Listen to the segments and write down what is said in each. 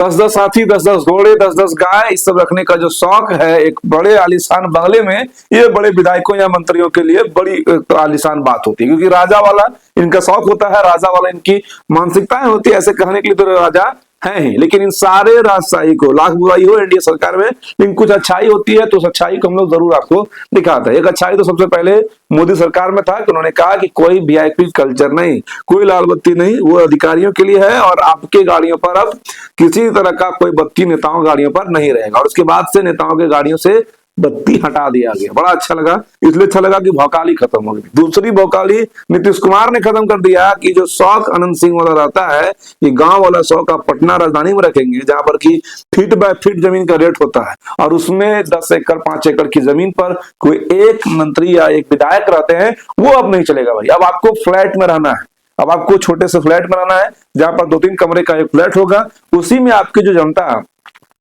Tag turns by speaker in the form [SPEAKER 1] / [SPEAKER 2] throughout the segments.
[SPEAKER 1] 10-10 हाथी, 10-10 घोड़े, 10-10 गाय, इस सब रखने का जो शौक है एक बड़े आलीशान बंगले में, ये बड़े विधायकों या मंत्रियों के लिए बड़ी आलीशान बात होती है, क्योंकि राजा वाला इनका शौक होता है, राजा वाला इनकी मानसिकताएं होती है। ऐसे कहने के लिए तो राजा है ही, लेकिन इन सारे राजशाही को लाख बुराई हो एनडीए सरकार में, लेकिन कुछ अच्छाई होती है, तो उस अच्छाई को हम लोग जरूर आपको दिखाते हैं। एक अच्छाई तो सबसे पहले मोदी सरकार में था कि उन्होंने कहा कि कोई वीआईपी कल्चर नहीं, कोई लाल बत्ती नहीं, वो अधिकारियों के लिए है और आपके गाड़ियों पर अब किसी तरह का कोई बत्ती नेताओं गाड़ियों पर नहीं रहेगा। और उसके बाद से नेताओं के गाड़ियों से बत्ती हटा दिया गया। बड़ा अच्छा लगा, इसलिए अच्छा लगा कि भौकाली खत्म हो गई। दूसरी भौकाली नीतीश कुमार ने खत्म कर दिया कि जो शौक अनंत सिंह वाला रहता है, ये गांव वाला शौक आप पटना राजधानी में रखेंगे, जहां पर की फीट बाय फीट जमीन का रेट होता है और उसमें 10 एकड़ 5 एकड़ की जमीन पर कोई एक मंत्री या एक विधायक रहते हैं, वो अब नहीं चलेगा भाई। अब आपको फ्लैट में रहना है, अब आपको छोटे से फ्लैट में रहना है, जहां पर 2-3 कमरे का एक फ्लैट होगा, उसी में आपकी जो जनता,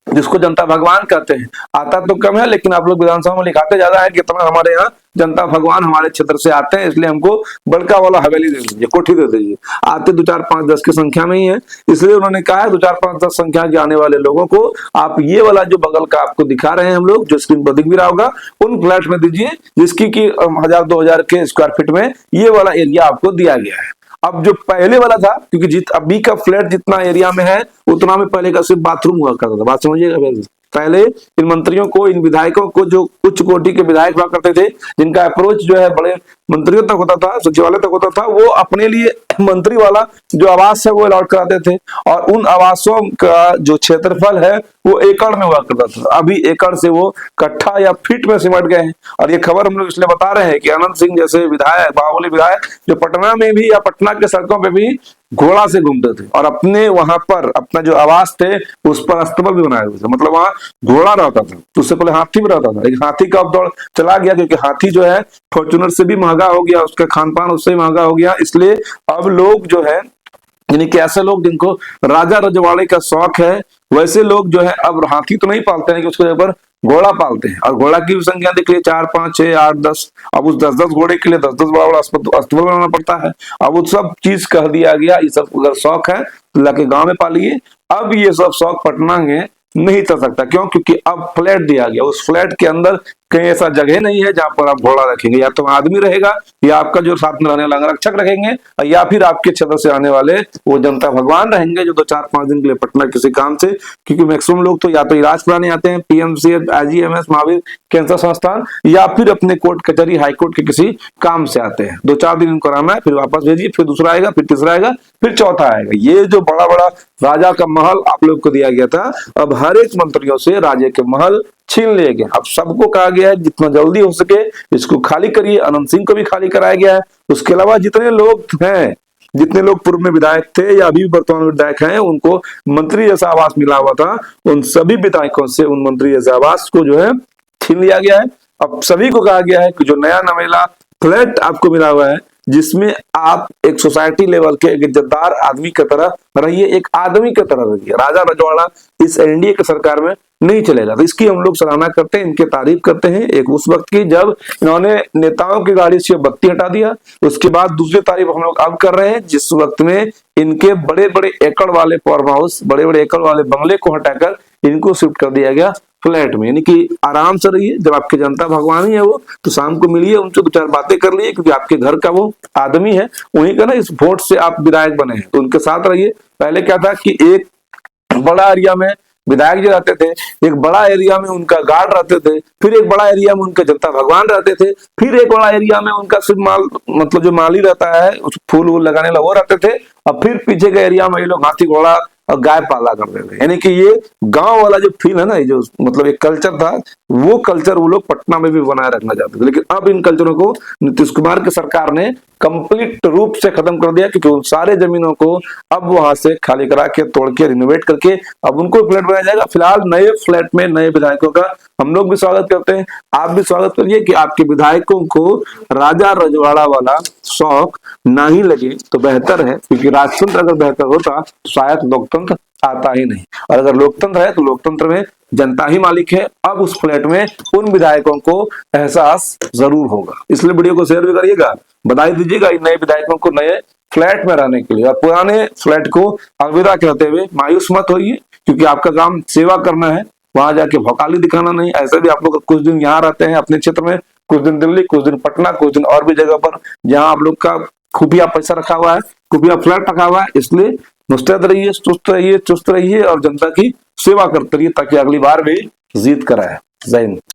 [SPEAKER 1] जिसको जनता भगवान कहते हैं, आता तो कम है लेकिन आप लोग विधानसभा में लिखाते ज्यादा है कि इतना हमारे यहाँ जनता भगवान हमारे क्षेत्र से आते हैं, इसलिए हमको बड़का वाला हवेली दे दीजिए, कोठी दे दीजिए। आते 2, 4, 5, 10 की संख्या में ही है, इसलिए उन्होंने कहा है 2, 4, 5, 10 संख्या के आने वाले लोगों को आप ये वाला जो बगल का आपको दिखा रहे हैं हम लोग, जो स्क्रीन पर दिख भी रहा होगा, उन फ्लैट में दीजिए, जिसकी की 1000-2000 के स्क्वायर फीट में ये वाला एरिया आपको दिया गया है। अब जो पहले वाला था, क्योंकि अभी का फ्लैट जितना एरिया में है उतना में पहले का सिर्फ बाथरूम हुआ करता था, बात समझिएगा। पहले इन मंत्रियों को, इन विधायकों को, जो उच्च कोटि के विधायक हुआ करते थे, जिनका अप्रोच जो है बड़े मंत्रियों तक होता था, सचिवालय तक होता था, वो अपने लिए मंत्री वाला जो आवास है वो अलॉट कराते थे और उन आवासों का जो क्षेत्रफल है वो एकड़ में हुआ करता था। अभी एकड़ से वो कट्ठा या फीट में सिमट गए हैं। और ये खबर हम लोग इसलिए बता रहे हैं कि अनंत सिंह जैसे विधायक, बाहुबली विधायक, जो पटना में भी या पटना के सड़कों पे भी घोड़ा से घूमते थे और अपने वहां पर अपना जो आवास थे उस पर अस्तबल भी बनाए हुए थे, मतलब वहां घोड़ा रहता था। तो उससे पहले हाथी भी रहता था, लेकिन हाथी का अब दौर चला गया, क्योंकि हाथी जो है फॉर्च्यूनर से भी महंगा हो गया, उसका खान पान उससे महंगा हो गया। इसलिए अब लोग जो है, यानी कि ऐसे लोग जिनको राजा रजवाड़े का शौक है, वैसे लोग जो है अब हाथी तो नहीं पालते हैं कि उसके ऊपर घोड़ा पालते हैं। और घोड़ा की भी संख्या देख लीजिए, 4, 5, 6, 8, 10। अब उस 10-10 घोड़े के लिए 10-10 बड़ा बड़ा अस्तबल बनाना पड़ता है। अब वो सब चीज कह दिया गया, ये सब अगर शौक है तो लाके गांव में पालिए। अब ये सब शौक पटना में नहीं चल सकता, क्यों? क्योंकि अब फ्लैट दिया गया, उस फ्लैट के अंदर कहीं ऐसा जगह नहीं है जहां पर आप घोड़ा रखेंगे। या तो आदमी रहेगा, या आपका जो साथ में रहने वाला अंगरक्षक रखेंगे, या फिर आपके क्षेत्र से आने वाले वो जनता भगवान रहेंगे, जो 2-4-5 दिन के लिए पटना किसी काम से, क्योंकि मैक्सिमम लोग तो या तो इलाज कराने आते हैं, पीएमसीएच, आईजीएमएस, महावीर कैंसर संस्थान, या फिर अपने कोर्ट कचहरी, हाईकोर्ट के किसी काम से आते हैं। 2-4 दिन इनको रहना है, फिर वापस भेजिए, फिर दूसरा आएगा, फिर तीसरा आएगा, फिर चौथा आएगा। ये जो बड़ा बड़ा राजा का महल आप लोग को दिया गया था, अब हर एक मंत्रियों से राजे के महल छीन लिए गए। अब सबको कहा गया है जितना जल्दी हो सके इसको खाली करिए। अनंत सिंह को भी खाली कराया गया है। उसके अलावा जितने लोग हैं, जितने लोग पूर्व में विधायक थे या अभी वर्तमान विधायक हैं, उनको मंत्री जैसा आवास मिला हुआ था, उन सभी विधायकों से उन मंत्री जैसे आवास को जो है छीन लिया गया है। अब सभी को कहा गया है कि जो नया नवेला फ्लैट आपको मिला हुआ है, जिसमें आप एक सोसाइटी लेवल के एक इज्जतदार आदमी की तरह रहिए, एक आदमी की तरह रहिए। राजा रजवाड़ा इस एनडीए की सरकार में नहीं चलेगा। तो इसकी हम लोग सराहना करते हैं, इनके तारीफ करते हैं। एक उस वक्त की जब इन्होंने नेताओं की गाड़ी से बत्ती हटा दिया, उसके बाद दूसरी तारीफ हम लोग अब कर रहे हैं जिस वक्त में इनके बड़े बड़े एकड़ वाले फार्म हाउस, बड़े बड़े एकड़ वाले बंगले को हटाकर इनको शिफ्ट कर दिया गया फ्लैट में। यानी कि आराम से रहिए। जब आपकी जनता भगवान ही है वो, तो शाम को मिलिए, उनसे 2-4 बातें कर लिए, क्योंकि आपके घर का वो आदमी है, उन्हीं का ना इस वोट से आप विधायक बने हैं, तो उनके साथ रहिए। पहले क्या था कि एक बड़ा एरिया में विधायक जी रहते थे, एक बड़ा एरिया में उनका गार्ड रहते थे, फिर एक बड़ा एरिया में उनके जनता भगवान रहते थे, फिर एक बड़ा एरिया में उनका सिर्फ माल, मतलब जो माली रहता है उस फूल वूल लगाने वाला वो रहते थे, और फिर पीछे के एरिया में ये लोग हाथी घोड़ा और गाय पाला करते थे। यानी कि ये गांव वाला जो फील है ना, ये जो मतलब एक कल्चर था, वो कल्चर वो लोग पटना में भी बनाए रखना चाहते थे। लेकिन अब इन कल्चरों को नीतीश कुमार की सरकार ने कंप्लीट रूप से खत्म कर दिया, क्योंकि उन सारे जमीनों को अब वहां से खाली करा के, तोड़ के, रिनोवेट करके अब उनको फ्लैट बनाया जाएगा। फिलहाल नए फ्लैट में नए विधायकों का हम लोग भी स्वागत करते हैं, आप भी स्वागत करिए कि आपके विधायकों को राजा रजवाड़ा वाला शौक ना ही लगे तो बेहतर है, क्योंकि राजतंत्र अगर बेहतर होता तो शायद लोकतंत्र आता ही नहीं। और अगर लोकतंत्र है तो लोकतंत्र में जनता ही मालिक है। अब उस फ्लैट में उन विधायकों को एहसास जरूर होगा। इसलिए वीडियो को शेयर भी करिएगा, बधाई दीजिएगा इन नए विधायकों को, नए फ्लैट में रहने के लिए। और पुराने फ्लैट को अलविदा कहते हुए मायूस मत होइए, क्योंकि आपका काम सेवा करना है, वहां जाके भौकाली दिखाना नहीं। ऐसे भी आप लोग कुछ दिन यहाँ रहते हैं अपने क्षेत्र में, कुछ दिन दिल्ली, कुछ दिन पटना, कुछ दिन और भी जगह पर जहां आप लोग का खुफिया पैसा रखा हुआ है, खुफिया फ्लैट रखा हुआ है। इसलिए मुस्तैद रहिए, चुस्त रहिए और जनता की सेवा करते रहिए, ताकि अगली बार भी जीत कर आए। जय हिंद।